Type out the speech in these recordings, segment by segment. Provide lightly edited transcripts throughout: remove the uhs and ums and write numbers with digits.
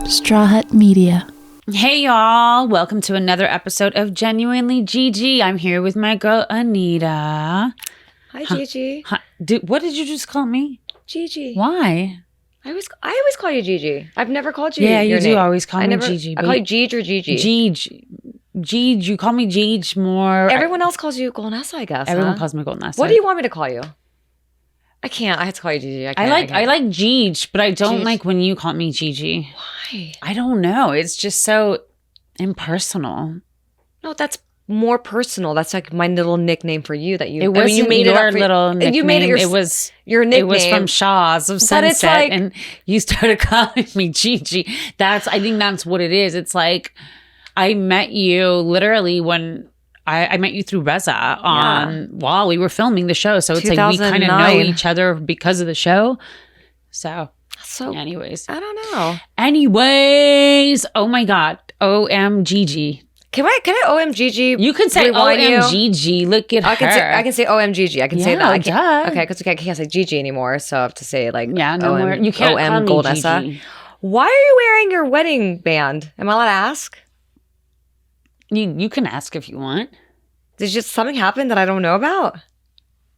Straw Hut Media. Hey y'all, welcome to another episode of Genuinely GG. I'm here with my girl Anita. Hi, Gigi. Hi. What did you just call me? Gigi. Why? I always call you Gigi. I've never called you. Yeah, you your do name. always call me Gigi. I call you Gigi or Gigi. Gigi. You call me Gigi more. Everyone else calls you Golnessa, I guess. Everyone calls me Golnessa. What do you want me to call you? I can't. I have to call you Gigi. I like Gigi, but I don't Gigi. like when you call me Gigi. Why? I don't know. It's just so impersonal. No, that's more personal. That's like my little nickname for you that you. It wasn't you made your it up for, little nickname. You made it your nickname. It was from Shaw's of Sunset, it's like, and you started calling me Gigi. I think that's what it is. It's like I met you literally when I met you through Reza while we were filming the show. So it's like we kind of know each other because of the show. So anyways. I don't know. Anyways, oh my God. OMGG. Can I OMGG? You can say OMGG. Look at her. I can say OMGG. I can say that. Okay, because I can't say Gigi anymore, so I have to say like no more. You can't call me Golnessa. Gigi. Why are you wearing your wedding band? Am I allowed to ask? You can ask if you want. Did just something happen that I don't know about?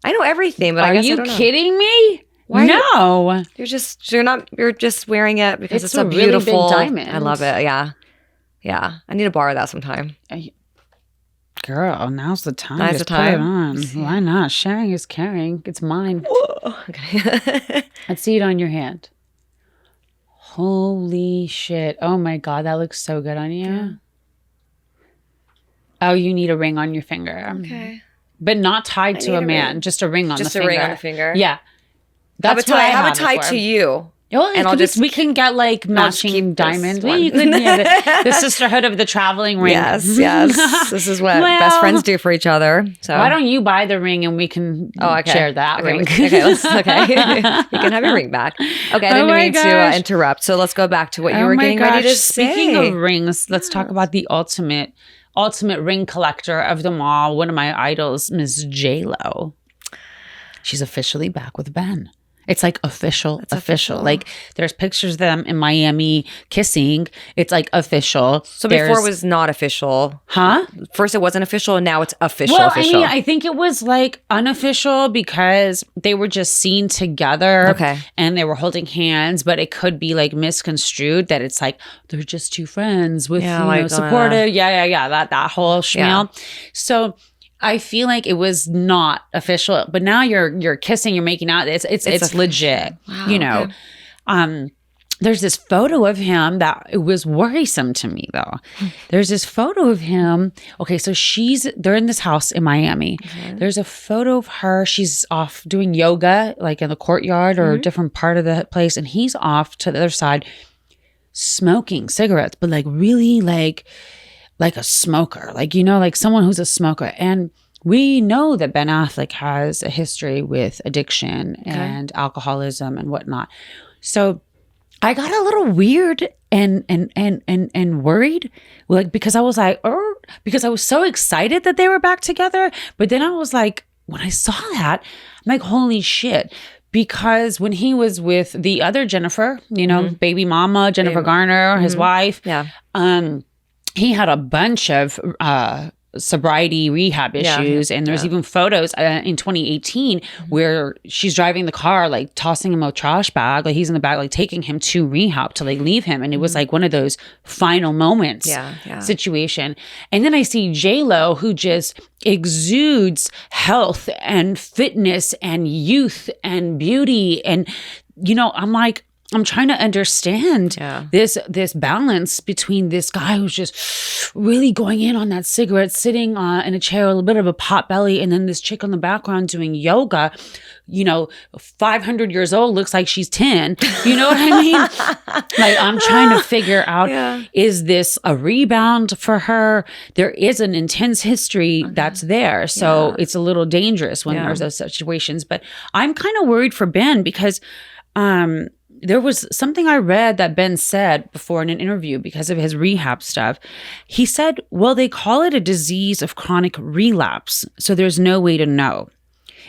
I know everything, but I guess I don't know. Are you kidding me? Why? No. You're just wearing it because it's a really beautiful big diamond. I love it. Yeah. Yeah. I need to borrow that sometime. Girl, now's the time. Now's the time. Put it on. Why not? Sharing is caring. It's mine. Whoa. Okay. Let's see it on your hand. Holy shit. Oh my God, that looks so good on you. Yeah. Oh, you need a ring on your finger. Okay. But not tied to a man. Just a ring on the finger. Just a ring on the finger? Yeah. That's what I have it tied to you. Oh, and we can get like matching diamonds. We could the sisterhood of the traveling ring. Yes. This is what best friends do for each other. So why don't you buy the ring and we can share that ring? Okay, you can have your ring back. Okay, I didn't mean to interrupt. So let's go back to what you were getting ready to say. Speaking of rings, let's talk about the ultimate ring collector of them all. One of my idols, Miss J-Lo. She's officially back with Ben. It's like official. Like there's pictures of them in Miami kissing. It's like official. So before it was not official. Huh? First it wasn't official and now it's official. Well, I mean, I think it was like unofficial because they were just seen together. Okay. And they were holding hands, but it could be like misconstrued that it's like they're just two friends with supportive. That whole schmeal. Yeah. So I feel like it was not official, but now you're kissing, you're making out. It's legit. Wow, okay. There's this photo of him that it was worrisome to me though. There's this photo of him. Okay, so they're in this house in Miami. Okay. There's a photo of her. She's off doing yoga, like in the courtyard or a different part of the place, and he's off to the other side smoking cigarettes, but like really like a smoker, like someone who's a smoker. And we know that Ben Affleck has a history with addiction and alcoholism and whatnot. So I got a little weird and worried, like, because I was like, because I was so excited that they were back together. But then I was like, when I saw that, I'm like, holy shit. Because when he was with the other Jennifer, baby mama, Jennifer Garner, his wife, he had a bunch of sobriety rehab issues. And there's even photos in 2018 where she's driving the car, like tossing him a trash bag. Like he's in the back, like taking him to rehab to like leave him. And it was like one of those final moments situation. And then I see J-Lo, who just exudes health and fitness and youth and beauty. And, I'm like, I'm trying to understand this balance between this guy who's just really going in on that cigarette, sitting in a chair, a little bit of a pot belly, and then this chick on the background doing yoga, 500 years old, looks like she's 10. You know what I mean? Like, I'm trying to figure out, is this a rebound for her? There is an intense history that's there. So it's a little dangerous when there's those situations. But I'm kind of worried for Ben because there was something I read that Ben said before in an interview because of his rehab stuff. He said, well, they call it a disease of chronic relapse, so there's no way to know.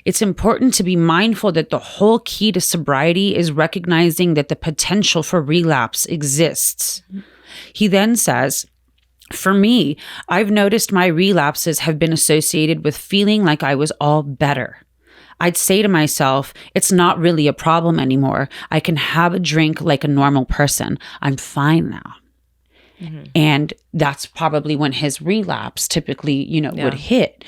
it's important to be mindful that the whole key to sobriety is recognizing that the potential for relapse exists. He then says, for me, I've noticed my relapses have been associated with feeling like I was all better. I'd say to myself, it's not really a problem anymore. I can have a drink like a normal person. I'm fine now. Mm-hmm. And that's probably when his relapse typically, would hit.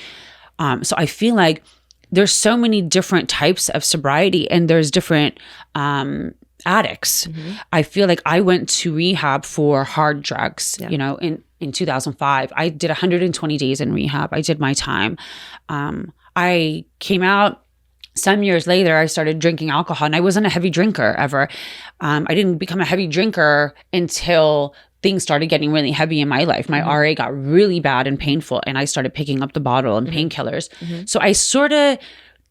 So I feel like there's so many different types of sobriety, and there's different addicts. Mm-hmm. I feel like I went to rehab for hard drugs, in 2005. I did 120 days in rehab. I did my time. I came out. Some years later, I started drinking alcohol, and I wasn't a heavy drinker ever. I didn't become a heavy drinker until things started getting really heavy in my life. My RA got really bad and painful, and I started picking up the bottle and painkillers. Mm-hmm. So I sort of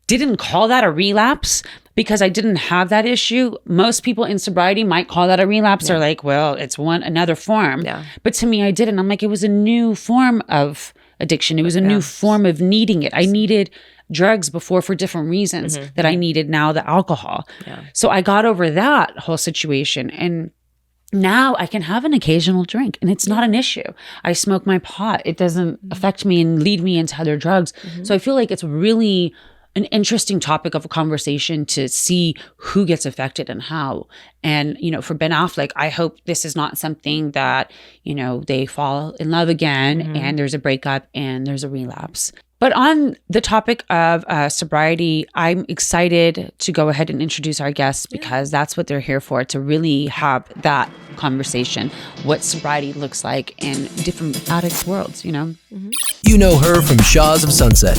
didn't call that a relapse because I didn't have that issue. Most people in sobriety might call that a relapse or like, well, it's another form. Yeah. But to me, I didn't. I'm like, it was a new form of addiction. It was a new form of needing it. I needed drugs before for different reasons that I needed now the alcohol. Yeah. So I got over that whole situation, and now I can have an occasional drink and it's not an issue. I smoke my pot. It doesn't affect me and lead me into other drugs. So I feel like it's really an interesting topic of a conversation to see who gets affected and how. And, for Ben Affleck, I hope this is not something that, they fall in love again and there's a breakup and there's a relapse. But on the topic of sobriety, I'm excited to go ahead and introduce our guests because that's what they're here for, to really have that conversation, what sobriety looks like in different addict worlds, You know her from Shaws of Sunset.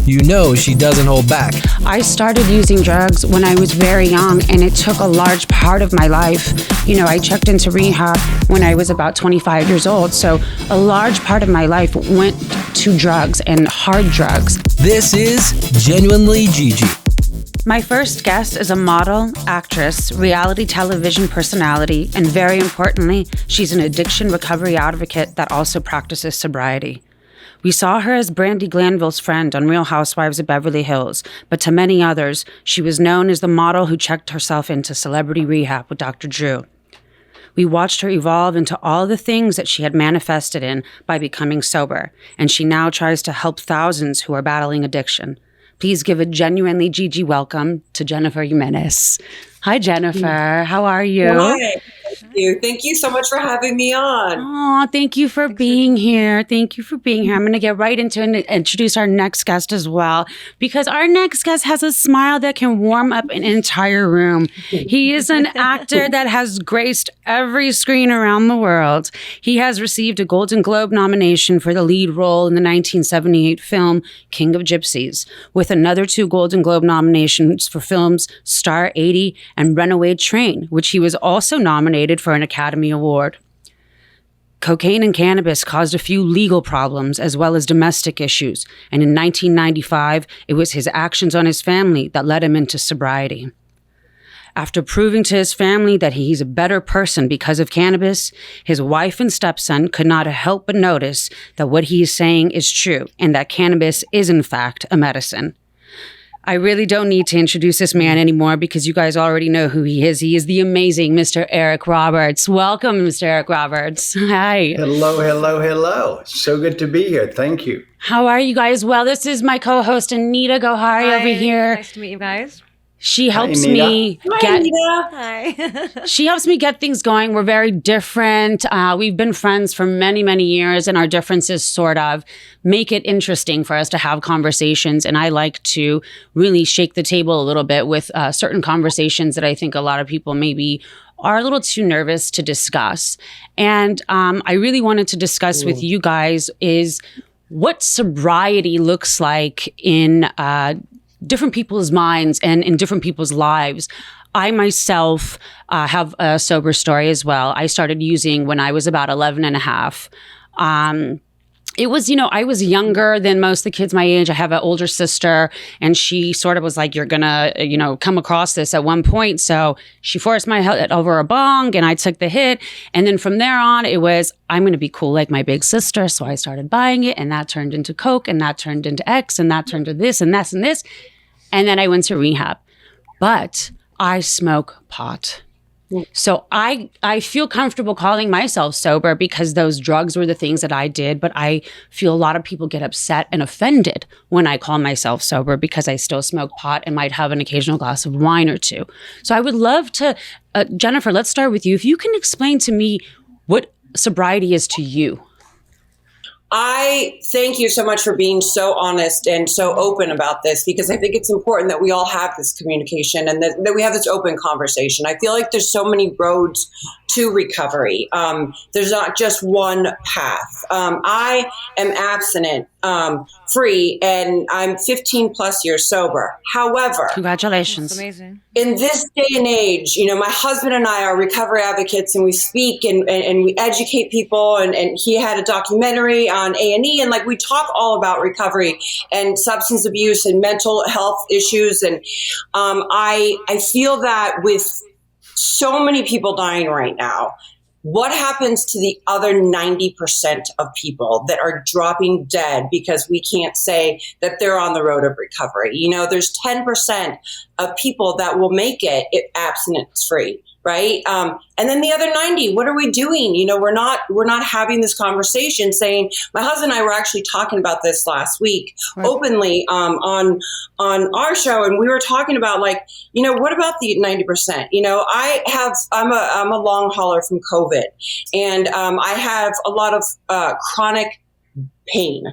You know she doesn't hold back. I started using drugs when I was very young, and it took a large part of my life. I checked into rehab when I was about 25 years old, so a large part of my life went to drugs and hard drugs. This is Genuinely Gigi. My first guest is a model, actress, reality television personality, and very importantly, she's an addiction recovery advocate that also practices sobriety. We saw her as Brandi Glanville's friend on Real Housewives of Beverly Hills, but to many others, she was known as the model who checked herself into celebrity rehab with Dr. Drew. We watched her evolve into all the things that she had manifested in by becoming sober, and she now tries to help thousands who are battling addiction. Please give a Genuinely Gigi welcome to Jennifer Gimenez. Hi, Jennifer. How are you? Hi. Thank you. Thank you so much for having me on. Oh, thank you for being here. Thank you for being here. I'm going to get right into it and introduce our next guest as well, because our next guest has a smile that can warm up an entire room. He is an actor that has graced every screen around the world. He has received a Golden Globe nomination for the lead role in the 1978 film King of Gypsies, with another 2 Golden Globe nominations for films Star 80 and Runaway Train, which he was also nominated for an Academy Award. Cocaine and cannabis caused a few legal problems as well as domestic issues, and in 1995, it was his actions on his family that led him into sobriety. After proving to his family that he's a better person because of cannabis, his wife and stepson could not help but notice that what he is saying is true and that cannabis is in fact a medicine. I really don't need to introduce this man anymore because you guys already know who he is. He is the amazing Mr. Eric Roberts. Welcome, Mr. Eric Roberts. Hi. Hello, hello, hello. So good to be here. Thank you. How are you guys? Well, this is my co-host, Anita Gohari, over here. Nice to meet you guys. She helps me get. Hi. She helps me get things going. We're very different. We've been friends for many, many years, and our differences sort of make it interesting for us to have conversations. And I like to really shake the table a little bit with certain conversations that I think a lot of people maybe are a little too nervous to discuss. And I really wanted to discuss with you guys is what sobriety looks like in different people's minds and in different people's lives. I myself have a sober story as well. I started using when I was about 11 and a half. it was, I was younger than most of the kids my age. I have an older sister, and she sort of was like, you're going to, come across this at one point. So she forced my head over a bong, and I took the hit. And then from there on, it was, I'm going to be cool like my big sister. So I started buying it, and that turned into Coke, and that turned into X, and that turned to this and this and this. And then I went to rehab. But I smoke pot. So I feel comfortable calling myself sober because those drugs were the things that I did. But I feel a lot of people get upset and offended when I call myself sober because I still smoke pot and might have an occasional glass of wine or two. So I would love to, Jennifer, let's start with you. If you can explain to me what sobriety is to you. I thank you so much for being so honest and so open about this, because I think it's important that we all have this communication and that we have this open conversation. I feel like there's so many roads to recovery. There's not just one path. I am abstinent, free, and I'm 15 plus years sober. However, congratulations. That's amazing. In this day and age, my husband and I are recovery advocates, and we speak and we educate people. And he had a documentary on A&E, and we talk all about recovery and substance abuse and mental health issues. And I feel that with so many people dying right now, what happens to the other 90% of people that are dropping dead because we can't say that they're on the road of recovery? There's 10% of people that will make it abstinence free, right? And then the other 90, what are we doing? We're not having this conversation. Saying, my husband and I were actually talking about this last week, right, openly on our show, and we were talking about what about the 90%? I'm a long hauler from COVID, and I have a lot of chronic pain,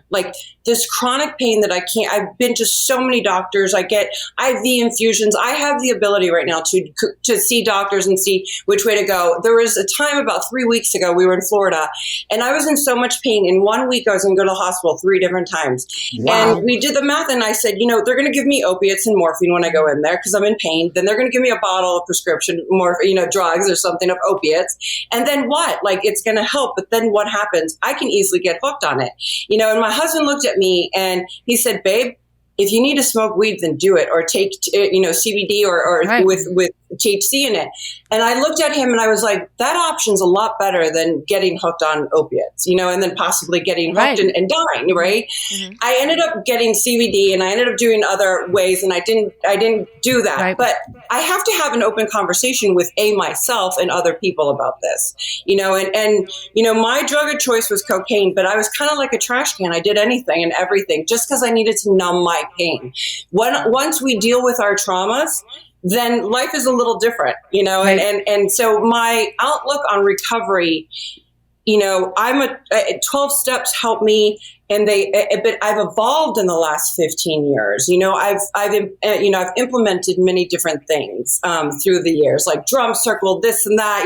this chronic pain that I've been to so many doctors. I get IV infusions. I have the ability right now to see doctors and see which way to go. There was a time about 3 weeks ago, we were in Florida, and I was in so much pain. In 1 week, I was going to go to the hospital 3 different times. Wow. And we did the math, and I said, they're going to give me opiates and morphine when I go in there because I'm in pain. Then they're going to give me a bottle of prescription drugs or something of opiates. And then what? It's going to help. But then what happens? I can easily get hooked on it. And my husband looked at me and he said, babe, if you need to smoke weed, then do it, or take, CBD or right, with THC in it. And I looked at him and I was like, that option's a lot better than getting hooked on opiates, and then possibly getting hooked, right, and dying, right? Mm-hmm. I ended up getting CBD and I ended up doing other ways, and I didn't do that. Right. But I have to have an open conversation with myself and other people about this, and my drug of choice was cocaine, but I was kind of like a trash can. I did anything and everything just because I needed to numb my pain. Once we deal with our traumas, then life is a little different, right, and so my outlook on recovery, I'm 12 steps help me, and but I've evolved in the last 15 years. I've implemented many different things through the years, like drum circle, this and that,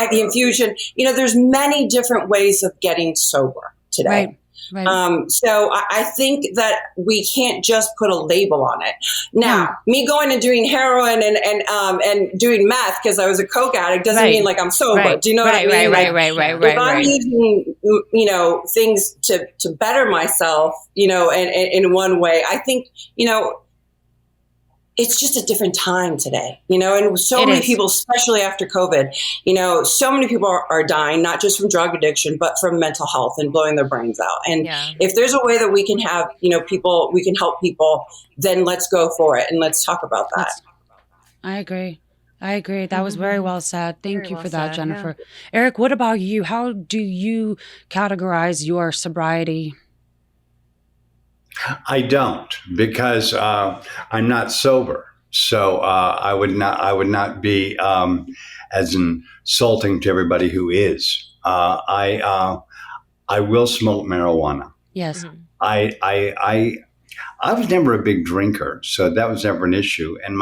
IV infusion. There's many different ways of getting sober today. Right. Right. So I think that we can't just put a label on it. Now, me going and doing heroin and doing meth because I was a coke addict doesn't mean I'm sober. Right. Do you know what I mean? Right. If I'm using, things to better myself, and in one way, I think, it's just a different time today, and so many people, especially after COVID, so many people are dying, not just from drug addiction, but from mental health and blowing their brains out. And if there's a way that we can have, we can help people, then let's go for it. And let's talk about that. I agree. That was very well said. Thank you for that, Jennifer. Yeah. Eric, what about you? How do you categorize your sobriety? I don't, because I'm not sober, so I would not be as insulting to everybody who is. I will smoke marijuana. Yes. I was never a big drinker, so that was never an issue. And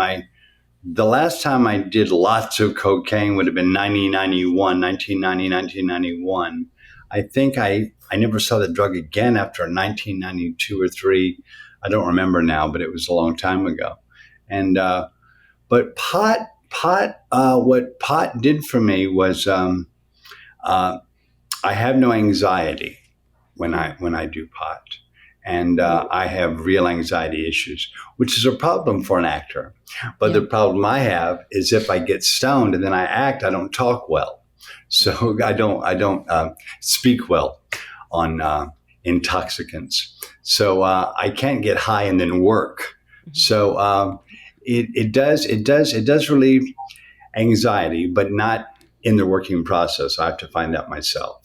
the last time I did lots of cocaine would have been 1991. I think I never saw the drug again after 1992 or 3. I don't remember now, but it was a long time ago. And but what pot did for me was I have no anxiety. when I do pot. And I have real anxiety issues, which is a problem for an actor. But the problem I have is if I get stoned and then I act, I don't talk well. So I don't speak well on intoxicants. So I can't get high and then work. So it does relieve anxiety, but not in the working process. I have to find out myself.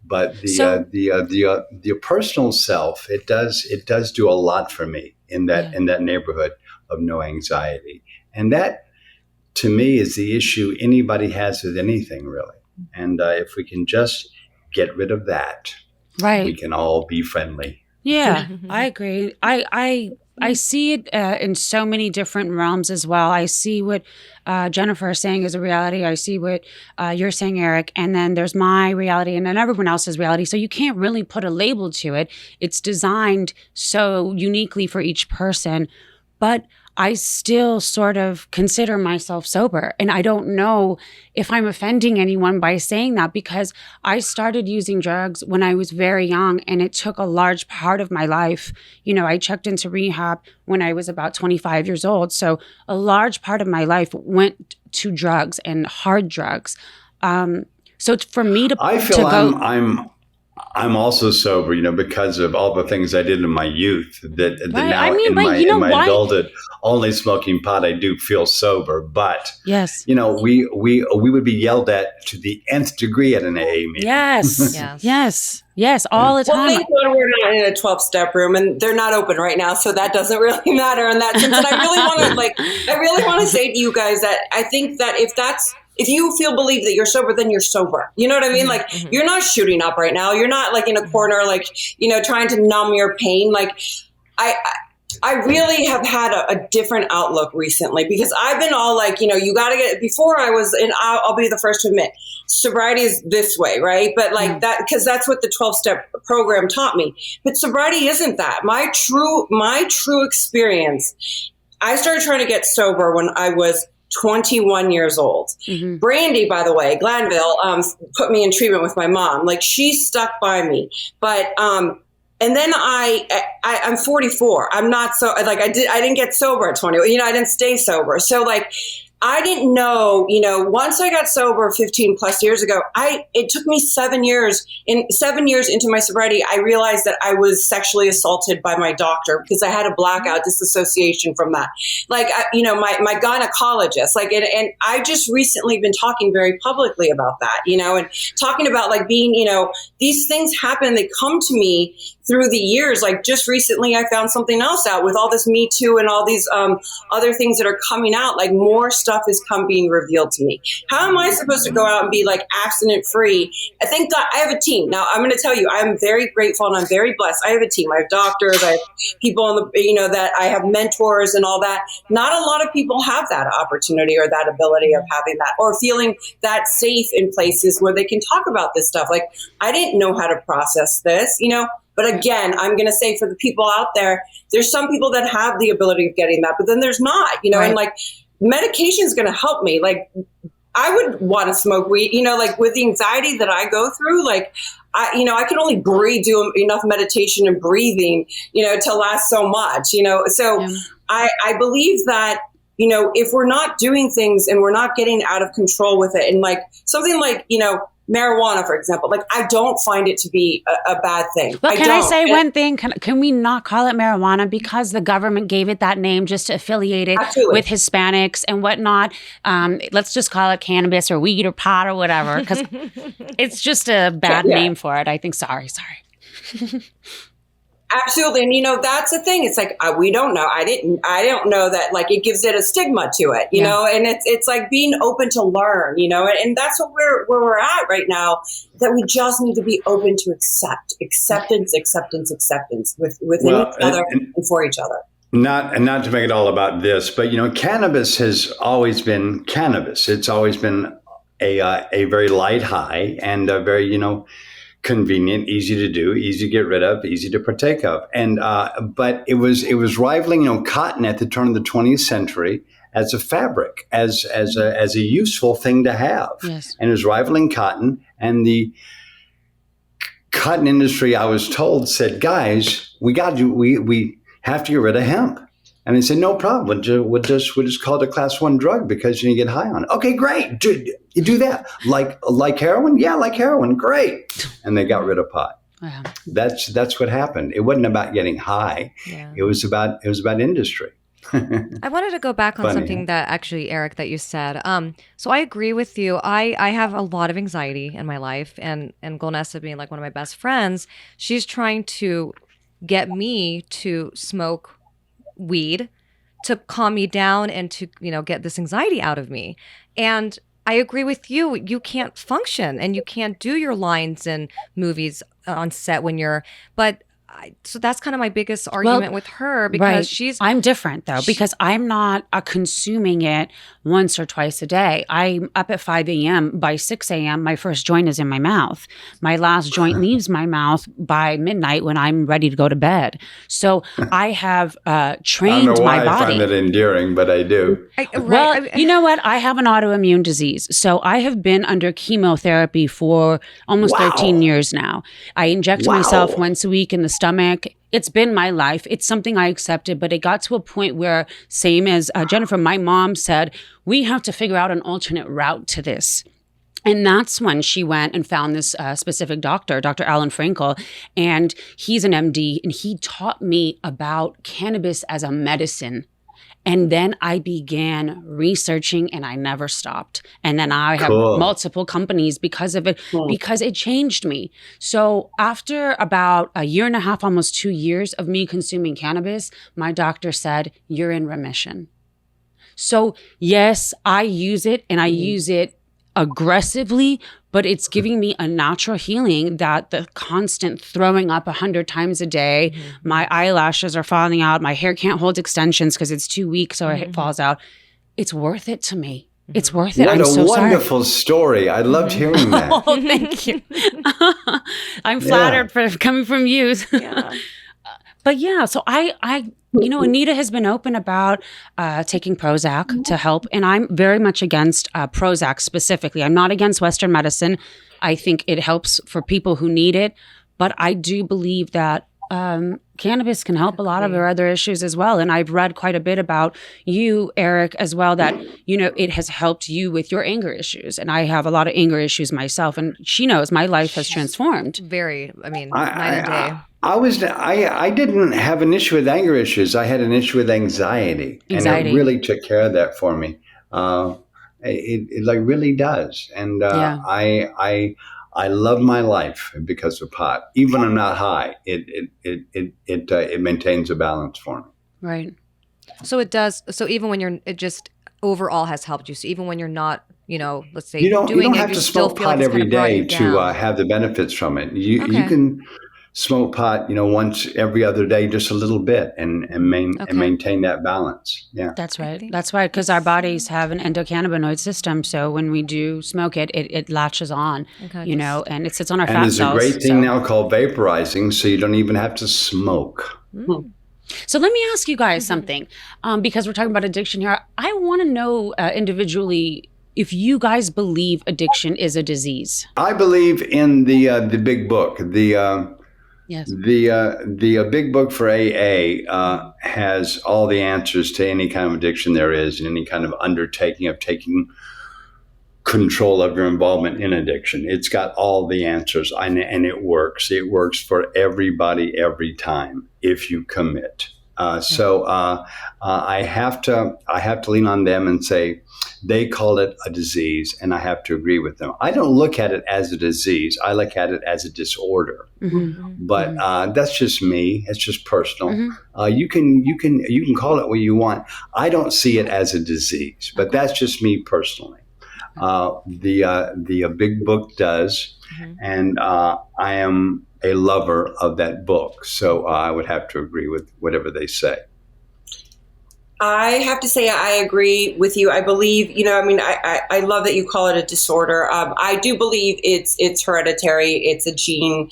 But the personal self, it does do a lot for me in that neighborhood of no anxiety. And that, to me, is the issue anybody has with anything, really. And if we can just get rid of that, we can all be friendly. Yeah, I agree. I see it in so many different realms as well. I see what Jennifer is saying is a reality. I see what you're saying, Eric. And then there's my reality and then everyone else's reality. So you can't really put a label to it. It's designed so uniquely for each person. But I still sort of consider myself sober. And I don't know if I'm offending anyone by saying that because I started using drugs when I was very young and it took a large part of my life. You know, I checked into rehab when I was about 25 years old. So a large part of my life went to drugs and hard drugs. So for me to I feel I'm also sober, you know, because of all the things I did in my youth. That now in my adulthood, only smoking pot, I do feel sober. But you know, we would be yelled at to the nth degree at an AA meeting. Yes, all the time. Well, thank God we're not in a 12-step room, and they're not open right now, so that doesn't really matter in that sense. And I really want to say to you guys that I think that if you believe that you're sober, then you're sober. You know what I mean? Like, you're not shooting up right now. You're not like in a corner, like, you know, trying to numb your pain. Like, I really have had a different outlook recently because I've been all like, you know, you got to get, before I was, and I'll be the first to admit, sobriety is this way, right? But like that, because that's what the 12-step program taught me. But sobriety isn't that. My true experience, I started trying to get sober when I was 21 years old. Brandy, by the way, Glanville, put me in treatment with my mom. Like, she stuck by me. But, and then I'm 44. I'm not so, like, I didn't get sober at 20. You know, I didn't stay sober. So like, I didn't know, you know, once I got sober 15 plus years ago, it took me 7 years. In 7 years into my sobriety, I realized that I was sexually assaulted by my doctor because I had a blackout disassociation from that. Like, you know, my gynecologist, like, and I just recently been talking very publicly about that, you know, and talking about like being, you know, these things happen, they come to me through the years. Like, just recently I found something else out with all this Me Too and all these other things that are coming out. Like, more stuff is being revealed to me. How am I supposed to go out and be like abstinent free? I think God, I have a team. Now, I'm going to tell you, I'm very grateful and I'm very blessed. I have a team. I have doctors. I have people in the, you know, that I have mentors and all that. Not a lot of people have that opportunity or that ability of having that or feeling that safe in places where they can talk about this stuff. Like, I didn't know how to process this, you know. But again, I'm going to say for the people out there, there's some people that have the ability of getting that, but then there's not, you know, and like, medication is going to help me. Like, I would want to smoke weed, you know, like with the anxiety that I go through, like, I can only do enough meditation and breathing, you know, to last so much, you know. So I believe that, you know, if we're not doing things and we're not getting out of control with it, and like something like, you know, marijuana, for example, like, I don't find it to be a bad thing. But can I say one thing? Can we not call it marijuana because the government gave it that name just to affiliate it with Hispanics and whatnot? Let's just call it cannabis or weed or pot or whatever, because it's just a bad name for it. I think. Sorry. Absolutely. And, you know, that's the thing. It's like, we don't know. I don't know that, like, it gives it a stigma to it, you know, and it's like being open to learn, you know, and that's what where we're at right now, that we just need to be open to acceptance within each other and for each other. Not to make it all about this, but, you know, cannabis has always been cannabis. It's always been a very light high and a very, you know, convenient, easy to do, easy to get rid of, easy to partake of. And but it was rivaling, you know, cotton at the turn of the 20th century as a fabric, as a useful thing to have. Yes. And it was rivaling cotton, and the cotton industry, I was told, said, guys, we have to get rid of hemp. And they said, no problem. We'll just call it a class 1 drug because you get high on it. Okay, great. You do that. Like heroin? Yeah, like heroin. Great. And they got rid of pot. Wow. That's what happened. It wasn't about getting high. Yeah. It was about industry. I wanted to go back on something that actually, Eric, that you said. So I agree with you. I have a lot of anxiety in my life, and Golnessa being like one of my best friends, she's trying to get me to smoke weed to calm me down and to, get this anxiety out of me. And I agree with you. You can't function and you can't do your lines in movies on set so that's kind of my biggest argument with her, because I'm different though, because I'm not consuming it once or twice a day. I'm up at 5 a.m. By 6 a.m., my first joint is in my mouth. My last joint leaves my mouth by midnight when I'm ready to go to bed. So I have trained my body. I find that endearing, but I do. You know what? I have an autoimmune disease. So I have been under chemotherapy for almost 13 years now. I inject myself once a week in the stomach. It's been my life. It's something I accepted, but it got to a point where, same as Jennifer, my mom said, we have to figure out an alternate route to this. And that's when she went and found this specific doctor, Dr. Alan Frankel, and he's an MD, and he taught me about cannabis as a medicine. And then I began researching and I never stopped. And then I have multiple companies because of it, because it changed me. So after about a year and a half, almost 2 years of me consuming cannabis, my doctor said, you're in remission. So yes, I use it and I use it aggressively, but it's giving me a natural healing that the constant throwing up 100 times a day, my eyelashes are falling out, my hair can't hold extensions because it's too weak, so it falls out. It's worth it to me. It's worth it. What a wonderful story. I loved hearing that. Oh, thank you. I'm flattered for coming from you. But yeah, so I Anita has been open about taking Prozac to help, and I'm very much against Prozac specifically. I'm not against Western medicine. I think it helps for people who need it, but I do believe that cannabis can help a lot of our other issues as well. And I've read quite a bit about you, Eric, as well, that, it has helped you with your anger issues. And I have a lot of anger issues myself, and she knows my life has transformed. Night and day. I didn't have an issue with anger issues. I had an issue with anxiety. And it really took care of that for me. It really does. And I love my life because of pot. Even when I'm not high, it maintains a balance for me. Right. So it does. So even when it just overall has helped you. So even when you're not, let's say you don't have to smoke pot every day to have the benefits from it. You can smoke pot, once every other day, just a little bit, and maintain that balance. Yeah, that's right. That's right, because our bodies have an endocannabinoid system. So when we do smoke it, it latches on, and it sits on our fat cells. And there's a great thing now called vaporizing, so you don't even have to smoke. So let me ask you guys something, because we're talking about addiction here. I want to know individually if you guys believe addiction is a disease. I believe in the big book. Yes. The big book for AA has all the answers to any kind of addiction there is, and any kind of undertaking of taking control of your involvement in addiction. It's got all the answers, and it works. It works for everybody every time if you commit. So I have to lean on them and say they call it a disease, and I have to agree with them. I don't look at it as a disease. I look at it as a disorder. But that's just me. It's just personal. You can call it what you want. I don't see it as a disease, but that's just me personally. The big book does, and I am a lover of that book, so I would have to agree with whatever they say. I have to say I agree with you. I believe, I love that you call it a disorder. I do believe it's hereditary. It's a gene.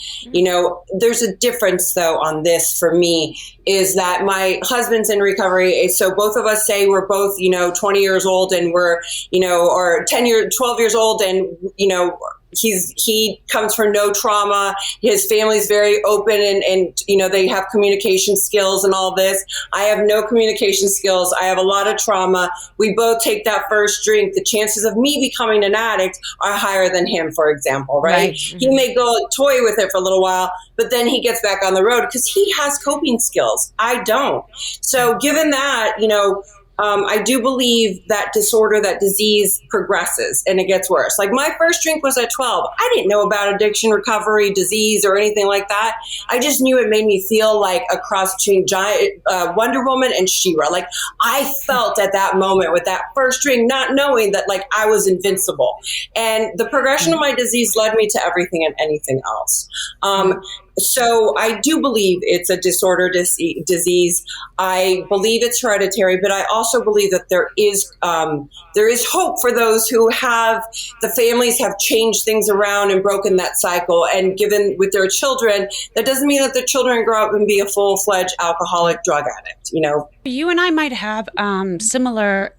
There's a difference though on this for me, is that my husband's in recovery. So both of us say we're both, 20 years old and we're, or 12 years old and, he comes from no trauma. His family's very open and they have communication skills and all this. I have no communication skills. I have a lot of trauma. We both take that first drink. The chances of me becoming an addict are higher than him, for example, right? Mm-hmm. He may go toy with it for a little while, but then he gets back on the road because he has coping skills. I don't. So given that, I do believe that disorder, that disease progresses and it gets worse. Like my first drink was at 12. I didn't know about addiction, recovery, disease, or anything like that. I just knew it made me feel like a cross between Wonder Woman and She-Ra. Like I felt at that moment with that first drink, not knowing that like I was invincible. And the progression of my disease led me to everything and anything else. So I do believe it's a disorder disease. I believe it's hereditary, but I also believe that there is hope for those who have the families have changed things around and broken that cycle and given with their children. That doesn't mean that the children grow up and be a full-fledged alcoholic drug addict. You and I might have similar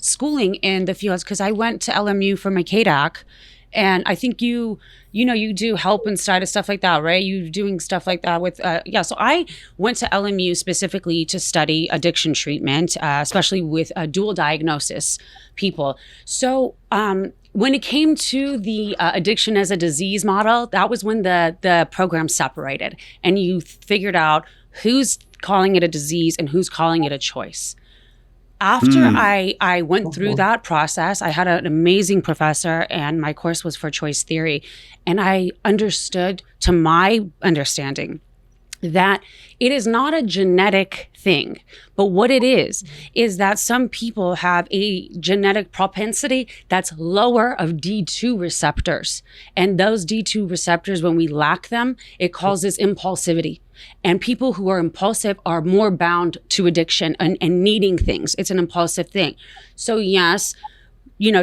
schooling in the fields because I went to LMU for my KDAC. And I think you do help inside of stuff like that, right? You doing stuff like that with, So I went to LMU specifically to study addiction treatment, especially with dual diagnosis people. So when it came to the addiction as a disease model, that was when the program separated and you figured out who's calling it a disease and who's calling it a choice. After I went through that process, I had an amazing professor and my course was for choice theory. And I understood, to my understanding, that it is not a genetic thing, but what it is that some people have a genetic propensity that's lower of D2 receptors. And those D2 receptors, when we lack them, it causes impulsivity. And people who are impulsive are more bound to addiction and needing things. It's an impulsive thing. So yes,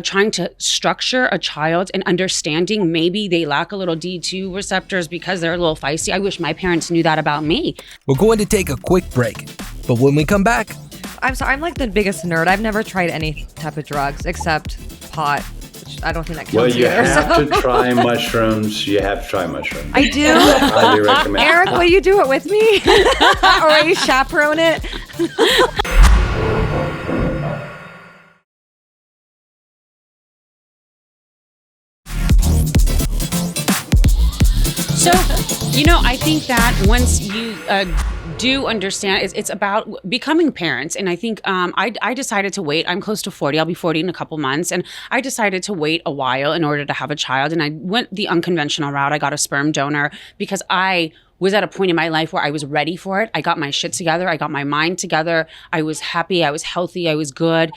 trying to structure a child and understanding maybe they lack a little D2 receptors because they're a little feisty. I wish my parents knew that about me. We're going to take a quick break, but when we come back... I'm sorry, I'm like the biggest nerd. I've never tried any type of drugs except pot, which I don't think that counts. Well, you have to try mushrooms. You have to try mushrooms. I do? Highly recommend. Eric, will you do it with me? Or will you chaperone it? So, I think that once you do understand, it's about becoming parents. And I think I decided to wait. I'm close to 40. I'll be 40 in a couple months. And I decided to wait a while in order to have a child. And I went the unconventional route. I got a sperm donor because I was at a point in my life where I was ready for it. I got my shit together. I got my mind together. I was happy. I was healthy. I was good.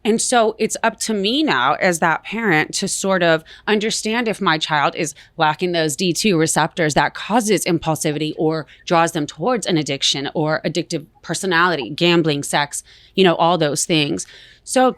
And so it's up to me now as that parent to sort of understand if my child is lacking those D2 receptors that causes impulsivity or draws them towards an addiction or addictive personality, gambling, sex, all those things. So,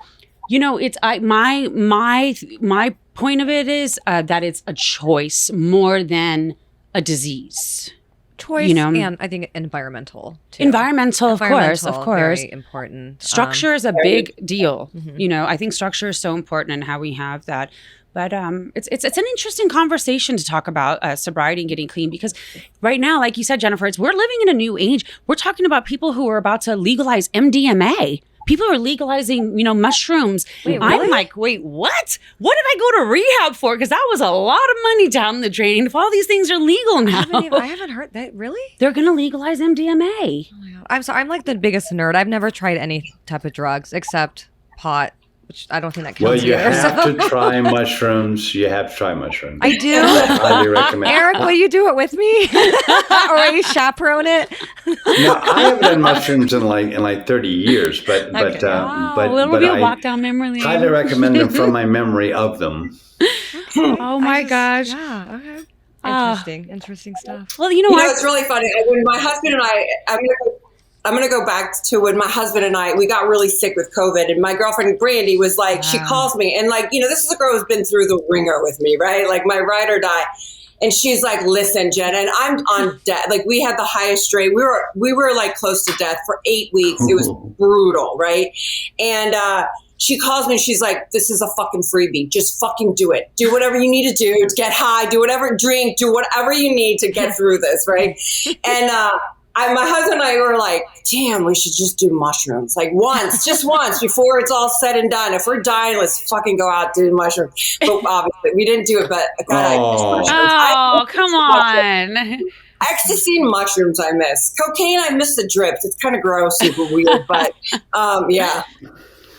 it's my point of it is that it's a choice more than a disease. Choice and I think environmental too. Environmental, of course. Very important. Structure is a big deal. Mm-hmm. I think structure is so important in how we have that. But it's an interesting conversation to talk about sobriety and getting clean because right now, like you said, Jennifer, we're living in a new age. We're talking about people who are about to legalize MDMA. People are legalizing, mushrooms. Wait, really? I'm like, wait, what? What did I go to rehab for? Because that was a lot of money down the drain. If all these things are legal now. I haven't heard that. Really? They're going to legalize MDMA. Oh my God. I'm sorry. I'm like the biggest nerd. I've never tried any type of drugs except pot, which I don't think that counts. Well, you have to try mushrooms. You have to try mushrooms. I do? Highly recommend. Eric, will you do it with me? Or will you chaperone it? No, I haven't done mushrooms in like 30 years, but Okay. but it'll be a I walk down memory lane. highly recommend them from my memory of them. Oh my gosh. Yeah, okay. Interesting stuff. Well, it's really funny. When my husband and I'm going to go back to when my husband and I, we got really sick with COVID, and my girlfriend Brandy was like, she calls me and like, this is a girl who's been through the ringer with me, right? Like my ride or die. And she's like, listen, Jen, and I'm on death. Like we had the highest strain. We were like close to death for 8 weeks. It was brutal. Right. And, she calls me and she's like, this is a fucking freebie. Just fucking do it. Do whatever you need to do to get high, do whatever, drink, do whatever you need to get through this, right? And my husband and I were like, damn, we should just do mushrooms. Like just once before it's all said and done. If we're dying, let's fucking go out do mushrooms. But obviously we didn't do it, but God, come on. Ecstasy and mushrooms I miss. Cocaine, I miss the drips. It's kind of gross, super weird, but yeah.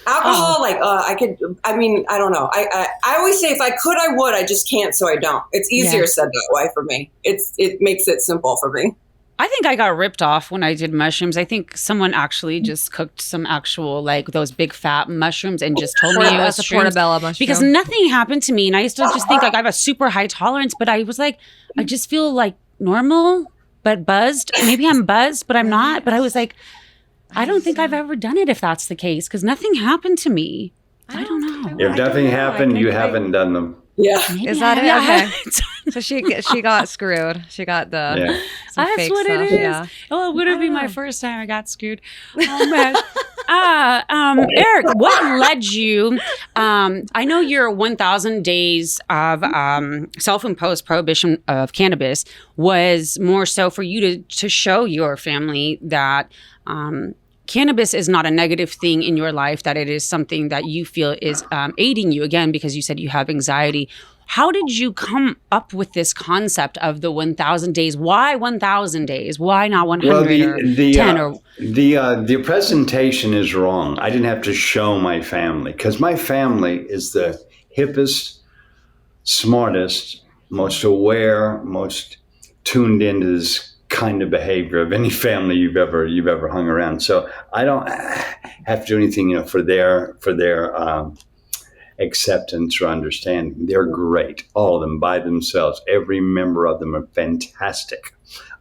Alcohol, I don't know. I always say if I could, I would. I just can't, so I don't. It's easier said that way for me. It makes it simple for me. I think I got ripped off when I did mushrooms. I think someone actually just cooked some actual, those big fat mushrooms and just told me it was a portobello mushroom. Because nothing happened to me. And I used to just think I have a super high tolerance, but I was like, I just feel like normal, but buzzed. Maybe I'm buzzed, but I'm not. But I was like, I don't think I've ever done it if that's the case, because nothing happened to me. I don't know. If nothing happened, you haven't done them. Yeah. Is that it? Okay. So she got screwed. She got the some That's fake what stuff. it is. Yeah. Oh, it would be my first time I got screwed. Oh man. Eric, what led you? I know your 1,000 days of self-imposed prohibition of cannabis was more so for you to show your family that cannabis is not a negative thing in your life, that it is something that you feel is aiding you, again, because you said you have anxiety. How did you come up with this concept of the 1,000 days? Why 1,000 days? Why not 100 or 10? The presentation is wrong. I didn't have to show my family, because my family is the hippest, smartest, most aware, most tuned into this kind of behavior of any family you've ever hung around. So I don't have to do anything, for their acceptance or understanding. They're great, all of them by themselves. Every member of them are fantastic.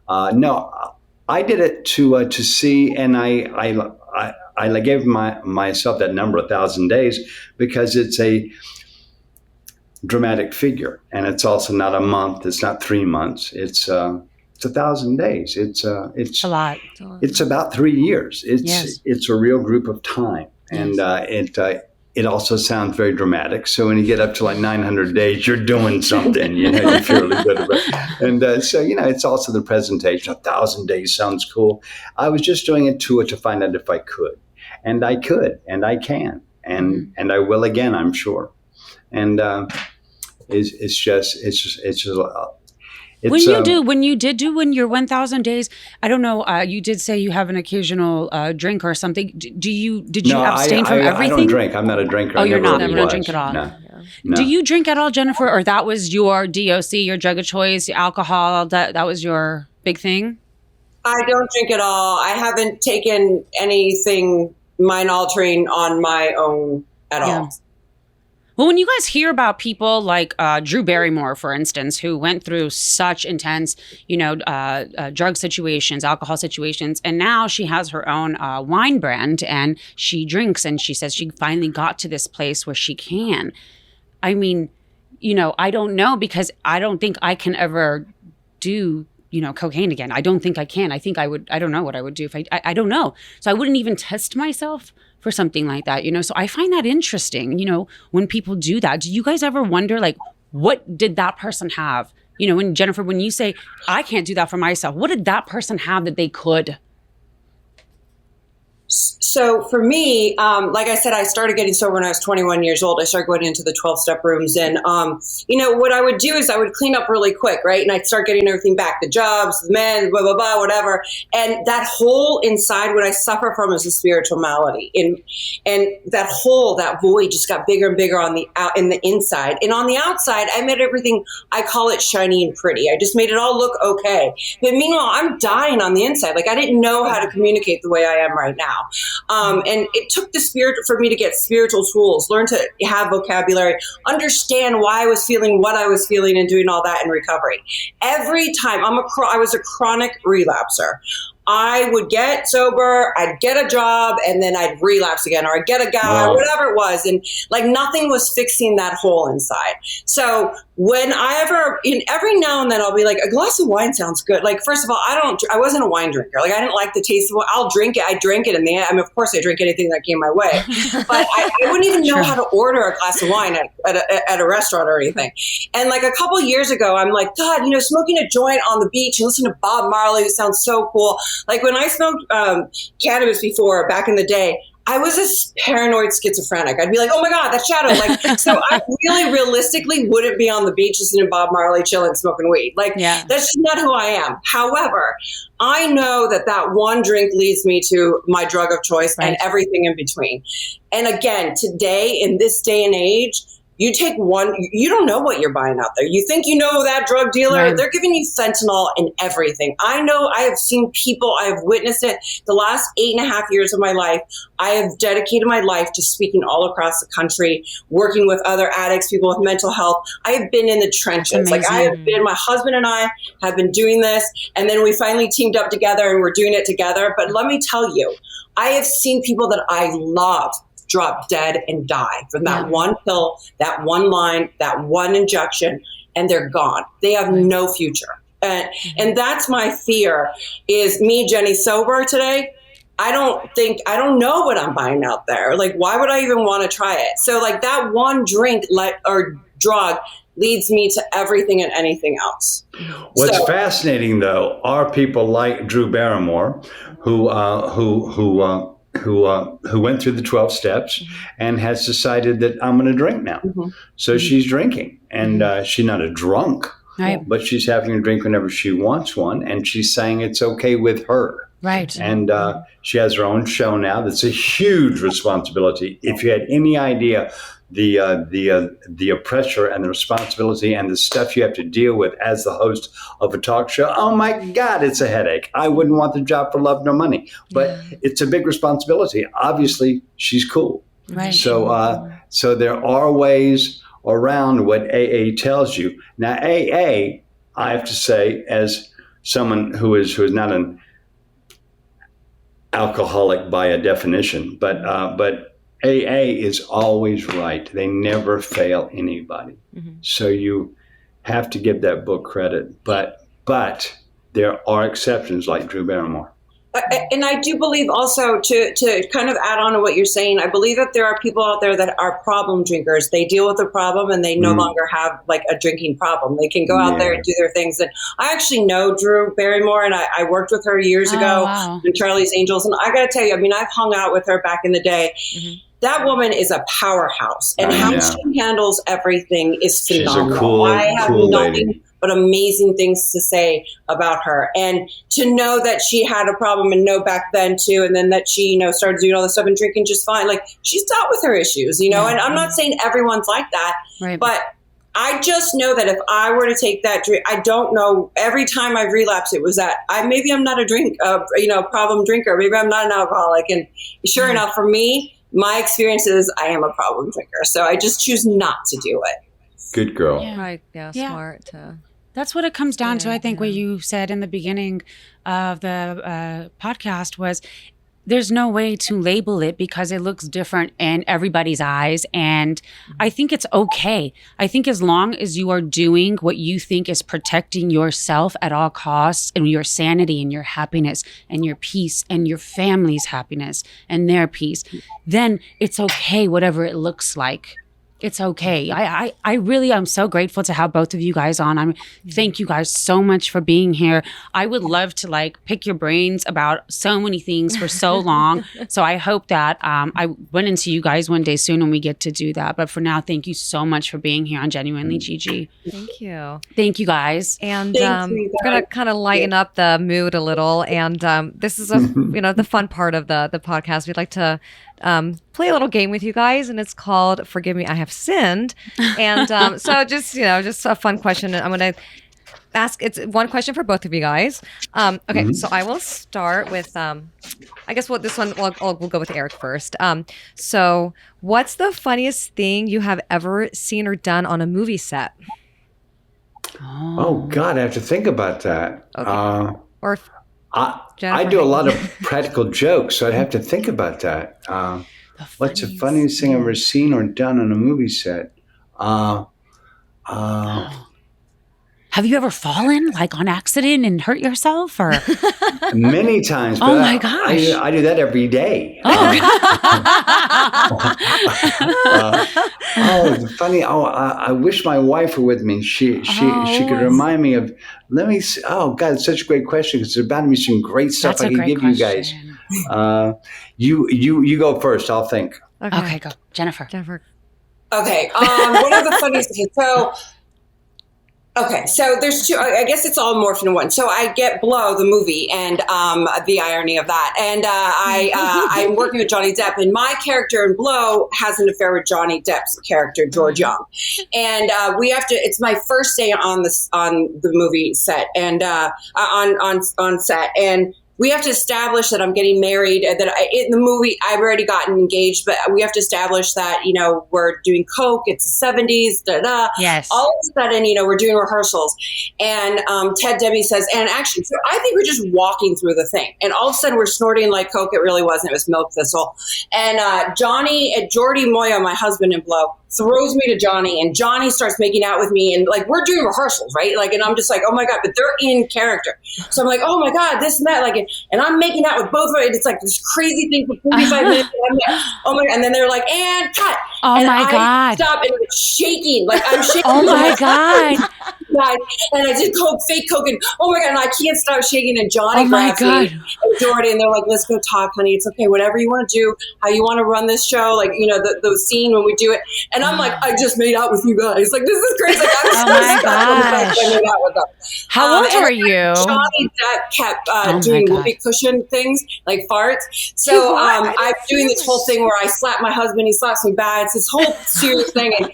No, I did it to see, and I gave myself that number 1,000 days because it's a dramatic figure, and it's also not a month. It's not 3 months. It's 1,000 days. It's a lot. It's about 3 years. It's a real group of time, and it also sounds very dramatic. So when you get up to 900 days, you're doing something. You feel really good about it. And so it's also the presentation. 1,000 days sounds cool. I was just doing it to find out if I could, and I could, and I can, and I will again, I'm sure. And it's just. When you did do your 1,000 days, I don't know, you did say you have an occasional drink or something. Did you abstain from everything? I don't drink. I'm not a drinker. Oh, you're not. You don't was. drink at all. No. Do you drink at all, Jennifer? Or that was your DOC, your drug of choice, alcohol, that was your big thing? I don't drink at all. I haven't taken anything mind-altering on my own at all. Well, when you guys hear about people like Drew Barrymore, for instance, who went through such intense, drug situations, alcohol situations, and now she has her own wine brand and she drinks, and she says she finally got to this place where she can. I mean, I don't know, because I don't think I can ever do cocaine again. I don't think I can. I think I would. I don't know what I would do if I don't know. So I wouldn't even test myself for something like that, So I find that interesting, when people do that. Do you guys ever wonder, what did that person have? When Jennifer, when you say, I can't do that for myself, what did that person have that they could? So for me, like I said, I started getting sober when I was 21 years old. I started going into the 12-step rooms. And, what I would do is I would clean up really quick, right? And I'd start getting everything back, the jobs, the men, blah, blah, blah, whatever. And that hole inside, what I suffer from is a spiritual malady. And that hole, that void just got bigger and bigger in the inside. And on the outside, I made everything, I call it shiny and pretty. I just made it all look okay. But meanwhile, I'm dying on the inside. I didn't know how to communicate the way I am right now. And it took the spirit for me to get spiritual tools, learn to have vocabulary, understand why I was feeling what I was feeling, and doing all that in recovery. Every time I was a chronic relapser. I would get sober, I'd get a job, and then I'd relapse again, or I'd get a guy, whatever it was. And nothing was fixing that hole inside. So when every now and then I'll be like, a glass of wine sounds good. Like, first of all, I wasn't a wine drinker. Like, I didn't like the taste of wine. I'll drink it. I drink it in the end. I mean, of course I drink anything that came my way, but I wouldn't even know how to order a glass of wine at a restaurant or anything. And like a couple years ago, I'm like, God, smoking a joint on the beach and listening to Bob Marley, who sounds so cool. Like when I smoked cannabis before, back in the day, I was a paranoid schizophrenic. I'd be like, oh my God, that's Shadow. Like, so I really realistically wouldn't be on the beach listening to Bob Marley, chilling, smoking weed. Like, that's just not who I am. However, I know that one drink leads me to my drug of choice and everything in between. And again, today, in this day and age, you take one, you don't know what you're buying out there. You think you know that drug dealer, they're giving you fentanyl and everything. I know, I have seen people, I have witnessed it. The last 8.5 years of my life, I have dedicated my life to speaking all across the country, working with other addicts, people with mental health. I have been in the trenches. Like my husband and I have been doing this, and then we finally teamed up together and we're doing it together. But let me tell you, I have seen people that I love drop dead and die from that one pill, that one line, that one injection, and they're gone. They have no future. And that's my fear is me, Jenny, sober today. I don't know what I'm buying out there. Like, why would I even want to try it? So like that one drink or drug leads me to everything and anything else. What's fascinating though are people like Drew Barrymore who went through the 12 steps and has decided that I'm going to drink now. So she's drinking, and she's not a drunk, but she's having a drink whenever she wants one, and she's saying it's okay with her. Right. And she has her own show now. That's a huge responsibility. If you had any idea the pressure and the responsibility and the stuff you have to deal with as the host of a talk show, oh my God, it's a headache. I wouldn't want the job for love nor money, but it's a big responsibility. Obviously, she's cool. Right. So there are ways around what AA tells you. Now, AA, I have to say, as someone who is not an alcoholic by a definition, but AA is always right. They never fail anybody. So you have to give that book credit. But there are exceptions like Drew Barrymore. And I do believe also to kind of add on to what you're saying, I believe that there are people out there that are problem drinkers. They deal with a problem and they no longer have like a drinking problem. They can go out there and do their things. And I actually know Drew Barrymore, and I worked with her years ago in Charlie's Angels. And I got to tell you, I mean, I've hung out with her back in the day. That woman is a powerhouse, and how she handles everything is phenomenal. She's a cool lady. But amazing things to say about her. And to know that she had a problem and know back then too, and then that she, started doing all this stuff and drinking just fine. Like, she's dealt with her issues, and I'm not saying everyone's like that, but I just know that if I were to take that drink, I don't know, every time I've relapsed, it was that maybe I'm not a problem drinker. Maybe I'm not an alcoholic. And sure enough, for me, my experience is I am a problem drinker. So I just choose not to do it. Good girl. Right. Yeah. Smart. That's what it comes down to. I think what you said in the beginning of the podcast was there's no way to label it because it looks different in everybody's eyes. And I think it's okay. I think as long as you are doing what you think is protecting yourself at all costs and your sanity and your happiness and your peace and your family's happiness and their peace, then it's okay, whatever it looks like. It's okay. I really am so grateful to have both of you guys on. Thank you guys so much for being here. I would love to pick your brains about so many things for so long. So I hope that I run into you guys one day soon when we get to do that. But for now, thank you so much for being here on Genuinely GG. Thank you. Thank you guys. And we're gonna kind of lighten up the mood a little. And this is the fun part of the podcast. We'd like to play a little game with you guys, and it's called Forgive Me, I Have Sinned. And so just a fun question. I'm going to ask, it's one question for both of you guys. Okay, so I will start with, I guess this one, we'll go with Eric first. So what's the funniest thing you have ever seen or done on a movie set? Oh God, I have to think about that. Okay. I do a lot of practical jokes, so I'd have to think about that. What's the funniest thing I've ever seen or done on a movie set? Have you ever fallen like on accident and hurt yourself or? Many times. Oh but my gosh. I do that every day. Funny. I wish my wife were with me. She could remind me of. Let me see. Oh God, it's such a great question because there's about to be some great stuff That's I a can great give question. you guys. You go first. I'll think. Okay, go, Jennifer. Okay. What are the funniest things? So there's two. I guess it's all morphed into one. So I get Blow, the movie, and the irony of that. And I'm working with Johnny Depp, and my character in Blow has an affair with Johnny Depp's character, George Young. And we have to. It's my first day on the movie set, and on set, and we have to establish that I'm getting married. In the movie, I've already gotten engaged, but we have to establish that, we're doing coke. It's the 70s. Yes. All of a sudden, we're doing rehearsals. And Ted Demi says, and actually, so I think we're just walking through the thing. And all of a sudden, we're snorting like coke. It really wasn't. It was milk thistle. And Jordi Moya, my husband in Blow, throws me to Johnny, and Johnny starts making out with me, and like we're doing rehearsals, right? Like, and I'm just like, oh my God, but they're in character. So I'm like, oh my God, this and that, like, and I'm making out with both of them. It's like this crazy thing for 45 minutes. And I'm like, oh my God, and then they're like, and cut. Oh and my God! Stop, and it's shaking, like I'm shaking. Oh my God! And I did fake coke, and oh my God, and I can't stop shaking. And Johnny grabs me and Jordan, and they're like, let's go talk, honey. It's okay, whatever you want to do, how you want to run this show, like, the scene when we do it. And I'm like, I just made out with you guys. Like, this is crazy. Like, I'm oh my gosh. I made out with them. How old were you? Johnny Depp kept doing whoopee cushion things, like farts. So I'm doing this whole thing where I slap my husband, he slaps me back. It's this whole serious thing. And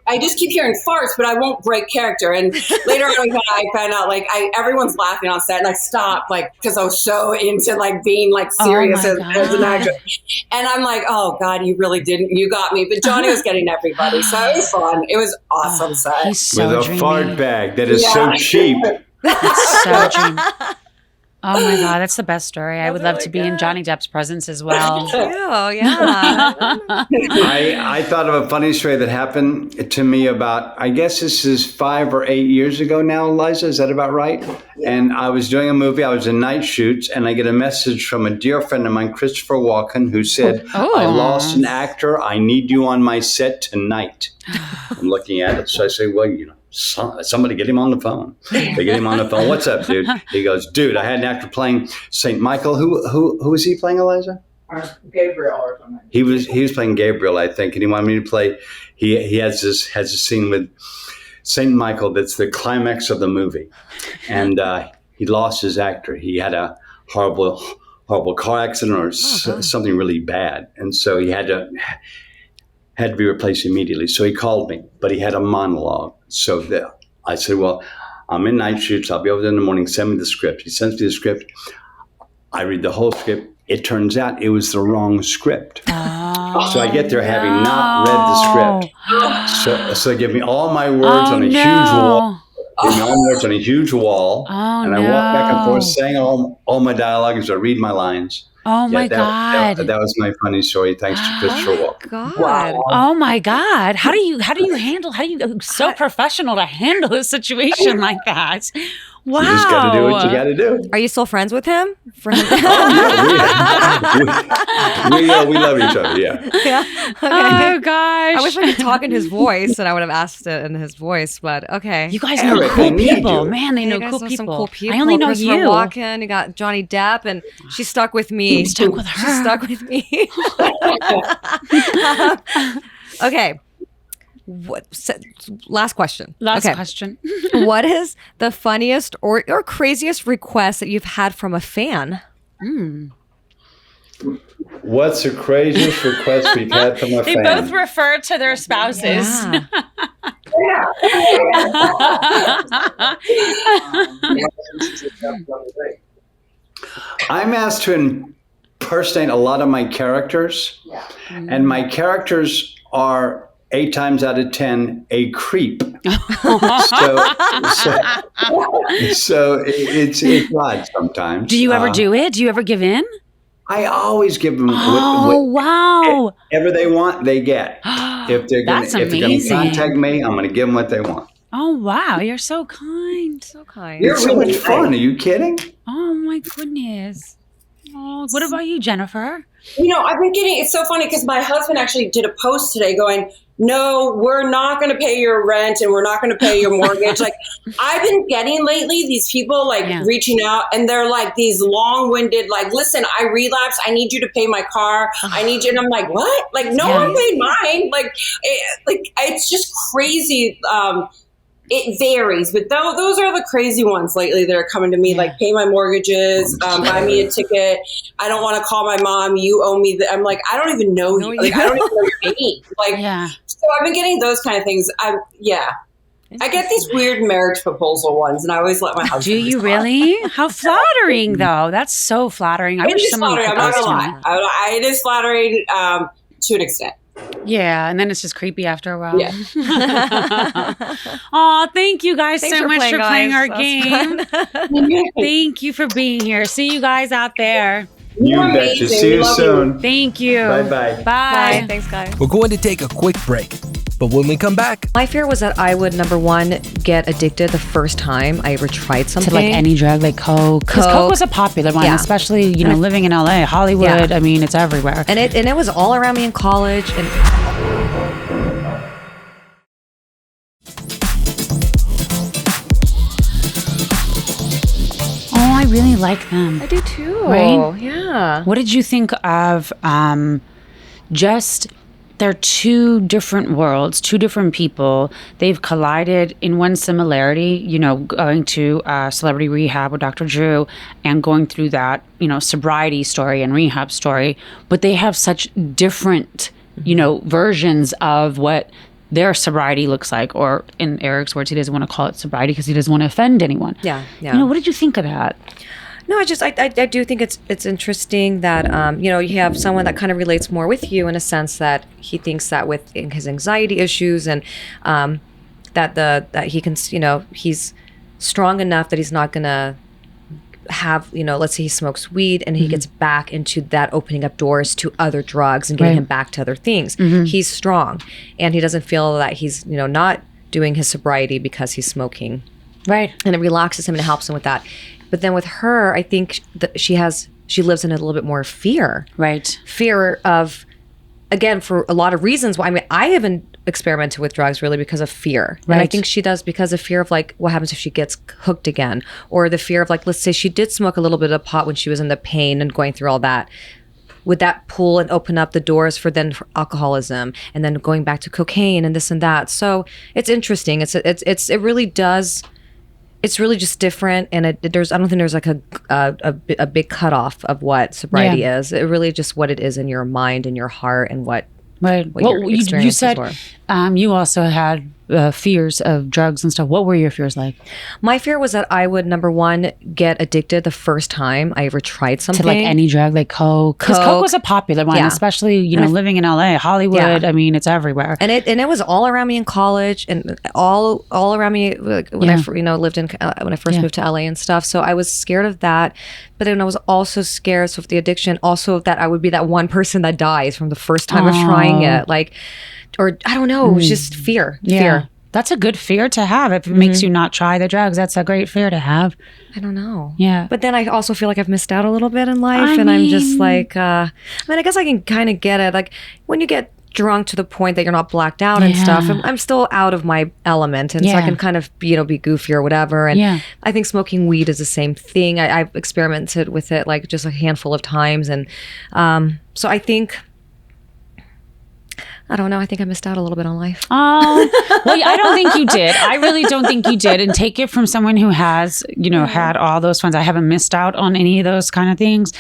I just keep hearing farts, but I won't break character. And later on, I found out, like, everyone's laughing on set, and I stopped, like, because I was so into, like, being, like, serious as an actress. And I'm like, oh God, you really didn't. You got me. But Johnny was getting everybody. So it was fun. It was awesome set. He's so with a dreamy. fart bag that is so cheap. It's so dreamy. Oh my God, that's the best story. I would love to be in Johnny Depp's presence as well. Oh yeah. I thought of a funny story that happened to me about, I guess this is 5 or 8 years ago now, Liza, is that about right? Yeah. And I was doing a movie, I was in night shoots, and I get a message from a dear friend of mine, Christopher Walken, who said, I lost an actor, I need you on my set tonight. I'm looking at it, so I say, well, somebody get him on the phone. They get him on the phone. What's up, dude? He goes, dude, I had an actor playing St. Michael. Who was he playing, Eliza? Gabriel or something. He was playing Gabriel, I think, and he wanted me to play. He has a scene with St. Michael that's the climax of the movie, and he lost his actor. He had a horrible car accident or something really bad, and so he had to be replaced immediately. So he called me, but he had a monologue. So I said, well, I'm in night shoots. I'll be over there in the morning. Send me the script. He sends me the script. I read the whole script. It turns out it was the wrong script. Oh, so I get there having not read the script. So they give me all my words on a huge wall. Give me all my words on a huge wall. And I walk back and forth saying all my dialogue as I read my lines. Oh my God. That was my funny story. Thanks to Christopher Walken. God. Wow. Oh my God. How do you so professional to handle a situation like that? Wow. You just got to do what you got to do. Are you still friends with him? We love each other, yeah. Okay. Oh gosh. I wish I could talk in his voice, and I would have asked it in his voice, but okay. You guys know cool people. Man, they know cool people. Some cool people. I only know Christopher you. Walken, you got Johnny Depp, and she's stuck with me. She's stuck with her. She's stuck with me. Okay. Last question. Last question. What is the funniest or craziest request that you've had from a fan? What's the craziest request we've had from a fan? They both refer to their spouses. Yeah. I'm asked to impersonate a lot of my characters, and my characters are 8 times out of 10 a creep. So it's odd sometimes. Do you ever do it? Do you ever give in? I always give them wow. whatever they want, they get. If they're going to contact me, I'm going to give them what they want. Oh, wow. You're so kind. So kind. It's so much fun. Are you kidding? Oh, my goodness. Oh, what about you, Jennifer? I've been getting, it's so funny because my husband actually did a post today going, no, we're not going to pay your rent and we're not going to pay your mortgage. Like, I've been getting lately these people reaching out, and they're like these long-winded, like, listen, I relapsed. I need you to pay my car. I need you. And I'm like, what? Like, no one paid mine. It's just crazy. It varies, but those are the crazy ones lately that are coming to me, like pay my mortgages, buy me a ticket. I don't want to call my mom. You owe me. I'm like, I don't even know you. Like, I don't even know your name. So I've been getting those kind of things. I get these weird marriage proposal ones, and I always let my husband. Do you really? How flattering, though. That's so flattering. I wish someone would I'm not gonna lie. It is flattering to an extent. Yeah, and then it's just creepy after a while. Yeah. Oh, thank you guys so much for playing our That's game. Thank you for being here. See you guys out there. You betcha. See you soon. Thank you. Bye-bye. Bye. Thanks, guys. We're going to take a quick break. But when we come back, My fear was that I would, number one, get addicted the first time I ever tried something. To like any drug, like Coke. Because Coke was a popular one, especially, living in LA, Hollywood. I mean, it's everywhere. And it was all around me in college. And I really like them. I do too. Right? Yeah. What did you think of just they're two different worlds, two different people. They've collided in one similarity, going to celebrity rehab with Dr. Drew and going through that, sobriety story and rehab story. But they have such different, versions of what their sobriety looks like. Or in Eric's words, he doesn't want to call it sobriety because he doesn't want to offend anyone. Yeah. What did you think of that? No, I do think it's interesting that you have someone that kind of relates more with you in a sense that he thinks that with his anxiety issues and that he can he's strong enough that he's not gonna have let's say he smokes weed and he gets back into that opening up doors to other drugs and getting him back to other things. He's strong and he doesn't feel that he's not doing his sobriety because he's smoking. Right. And it relaxes him and it helps him with that. But then with her, I think that she lives in a little bit more fear. Right. Fear of, again, for a lot of reasons. I mean, I haven't experimented with drugs really because of fear. Right. And I think she does because of fear of like, what happens if she gets hooked again? Or the fear of like, let's say she did smoke a little bit of pot when she was in the pain and going through all that. Would that pull and open up the doors for alcoholism and then going back to cocaine and this and that? So it's interesting. It really does. It's really just different, and I don't think there's like a big cutoff of what sobriety is. It really just what it is in your mind and your heart and what. Right. Well, you said you also had fears of drugs and stuff. What were your fears like? My fear was that I would, number one, get addicted the first time I ever tried something. To like any drug, like Coke. Because Coke was a popular one, especially, living in LA, Hollywood. I mean, it's everywhere. And it was all around me in college and all around me when I lived in when I first moved to LA and stuff. So I was scared of that. But then I was also scared of the addiction, also that I would be that one person that dies from the first time of trying it. Like, or I don't know, it was just fear. Yeah. Fear. That's a good fear to have. If it makes you not try the drugs, that's a great fear to have. I don't know. Yeah. But then I also feel like I've missed out a little bit in life. I'm just like, I guess I can kind of get it. Like when you get drunk to the point that you're not blacked out and stuff, I'm still out of my element. And so I can kind of, be goofy or whatever. And I think smoking weed is the same thing. I've experimented with it like just a handful of times. And so I think... I don't know. I think I missed out a little bit on life. Oh, well, I don't think you did. I really don't think you did. And take it from someone who has, had all those funds. I haven't missed out on any of those kind of things.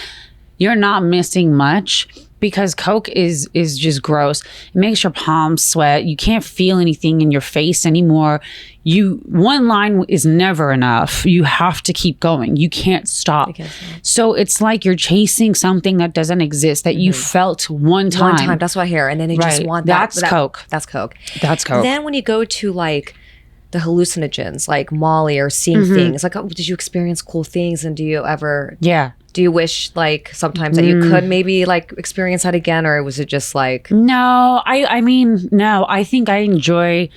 You're not missing much because Coke is just gross. It makes your palms sweat. You can't feel anything in your face anymore. One line is never enough. You have to keep going. You can't stop. So it's like you're chasing something that doesn't exist that you felt one time. One time. That's what I hear. And then you just want that. That's Coke. That's Coke. That's Coke. Then when you go to like the hallucinogens, like Molly or seeing things, like, oh, did you experience cool things? And do you ever... Yeah. Do you wish like sometimes that you could maybe like experience that again, or was it just like? No, I mean, no, I think I enjoy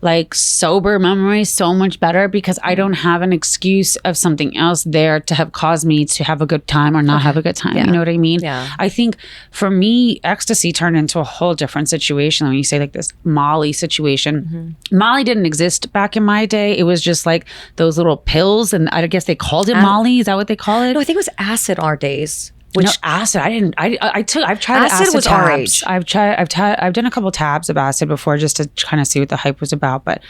like sober memories so much better because I don't have an excuse of something else there to have caused me to have a good time or not have a good time. You know what I mean? Yeah. I think for me, ecstasy turned into a whole different situation. When you say like this Molly situation, Molly didn't exist back in my day. It was just like those little pills, and I guess they called it Molly. Is that what they call it? No, I think it was acid our days. No, acid. I've tried acid was tabs. our age. I've done a couple tabs of acid before just to kind of see what the hype was about. But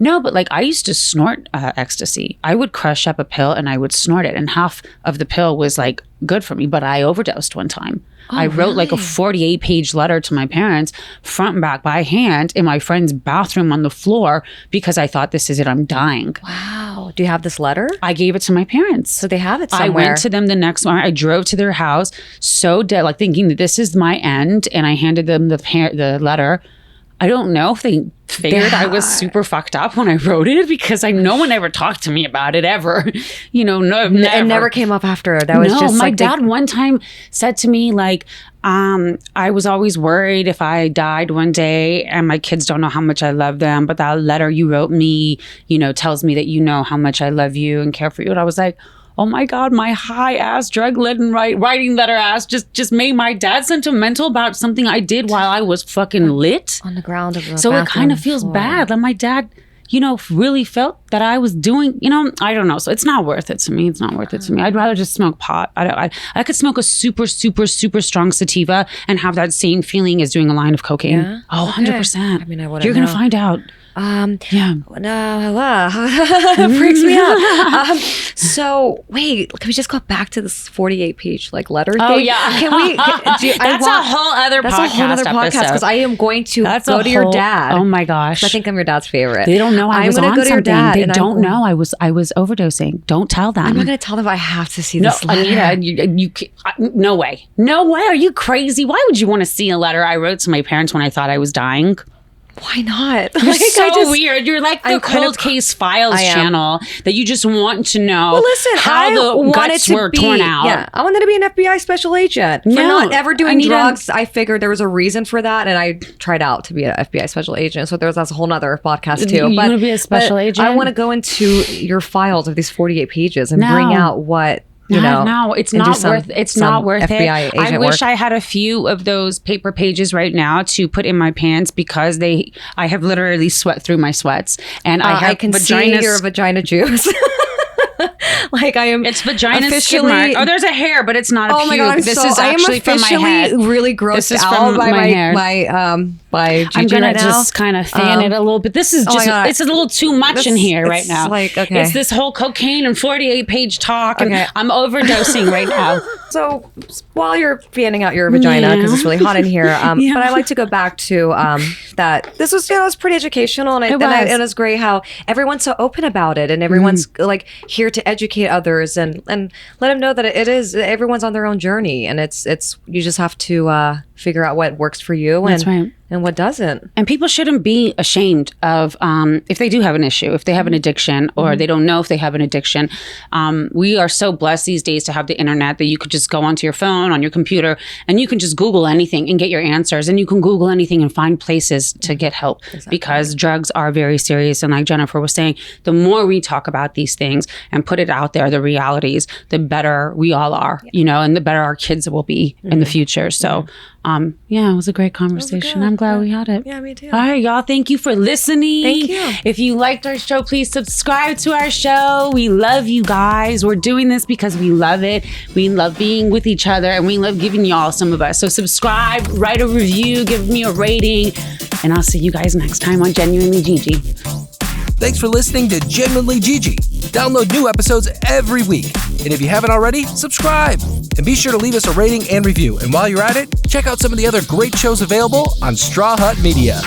no, but like I used to snort ecstasy. I would crush up a pill and I would snort it, and half of the pill was like good for me. But I overdosed one time. I wrote like a 48-page letter to my parents, front and back by hand, in my friend's bathroom on the floor because I thought, this is it, I'm dying. Wow. Do you have this letter? I gave it to my parents. So they have it somewhere. I went to them the next morning. I drove to their house so dead, like thinking that this is my end, and I handed them the letter. I don't know if they figured I was super fucked up when I wrote it, because no one ever talked to me about it ever. No, never. It never came up after. That was just my like dad one time said to me like, I was always worried if I died one day and my kids don't know how much I love them, but that letter you wrote me, tells me that you know how much I love you and care for you. And I was like, oh my God, my high ass drug writing letter ass just made my dad sentimental about something I did while I was fucking lit on the ground of the So it kind of feels bad. Like my dad, really felt that I was doing, I don't know. So it's not worth it to me. It's not worth it to me. I'd rather just smoke pot. I could smoke a super, super, super strong sativa and have that same feeling as doing a line of cocaine. Yeah? Oh, okay. 100%. I mean, I wouldn't You're going to find out. Yeah. No, it freaks me out. So wait, can we just go back to this 48-page like letter thing? Oh yeah. Can we? That's a whole other podcast because I am going to go to your dad. Oh my gosh. I think I'm your dad's favorite. They don't know I was on go to something. Your dad they don't know I was overdosing. Don't tell them. I'm not going to tell them. I have to see this letter. Anita, no way. No way. Are you crazy? Why would you want to see a letter I wrote to my parents when I thought I was dying? Why not? You're so weird. You're like the Cold Case Files channel that you just want to know how the guts were torn out. Yeah, I wanted to be an FBI special agent. For not ever doing drugs, I figured there was a reason for that, and I tried out to be an FBI special agent. So that's a whole nother podcast too. You want to be a special agent? I want to go into your files of these 48 pages and bring out what... No, it's not worth it. It's not worth FBI it. I wish I had a few of those paper pages right now to put in my pants, because I have literally sweat through my sweats, and I can see your vagina juice. Like I am. It's vagina skid mark. Oh, there's a hair, but it's not a pube. My God, this is actually from my head. Really grossed out by my hair. By GG I'm gonna right now. just kind of fan it a little bit. This is just it's a little too much in here right now. Like, okay. It's this whole cocaine and 48-page talk, and I'm overdosing right now. So while you're fanning out your vagina, because it's really hot in here, but I like to go back to that. This was, it was pretty educational, and it was great how everyone's so open about it, and everyone's like here to educate others and let them know that everyone's on their own journey, and it's you just have to figure out what works for you. That's right. And what doesn't. And people shouldn't be ashamed of if they do have an issue, if they have an addiction, or they don't know if they have an addiction. We are so blessed these days to have the internet that you could just go onto your phone, on your computer, and you can just Google anything and get your answers. And you can Google anything and find places to get help, because drugs are very serious. And like Jennifer was saying, the more we talk about these things and put it out there, the realities, the better we all are, and the better our kids will be in the future. So it was a great conversation. I'm glad we had it. Yeah, me too. All right, y'all. Thank you for listening. Thank you. If you liked our show, please subscribe to our show. We love you guys. We're doing this because we love it. We love being with each other, and we love giving y'all some of us. So subscribe, write a review, give me a rating, and I'll see you guys next time on Genuinely Gigi. Thanks for listening to Genuinely Gigi. Download new episodes every week. And if you haven't already, subscribe. And be sure to leave us a rating and review. And while you're at it, check out some of the other great shows available on Straw Hut Media.